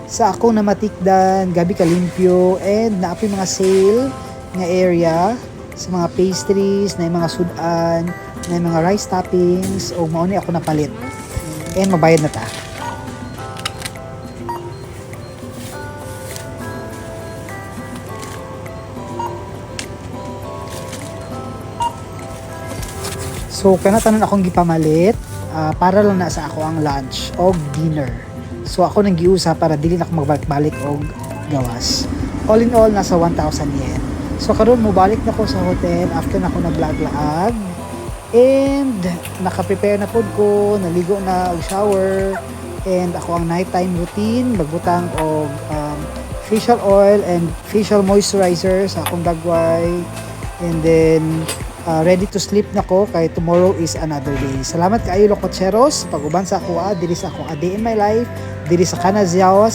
sa akong namatikdan, gabi kalimpyo, and naapoy mga sale nga area sa mga pastries, na mga sudan, na mga rice toppings, o mauni ako napalit. And mabayad na ta. So kanatanan akong gipamalit para lang na sa ako ang lunch o dinner. So ako nang giusa para dili na ako magbalik-balik og gawas. All in all nasa 1,000 yen. So karon mo balik na ko sa hotel after na ako naglag-laag. And naka-prepare na pod ko, naligo na og shower, and ako ang nighttime routine, magbutang og facial oil and facial moisturizer sa akong dagway. And then ready to sleep na ko kay tomorrow is another day. Salamat kaayo Lokotseros pag-uban sa ako diri sa akong a day in my life, diri sa Kanazawa.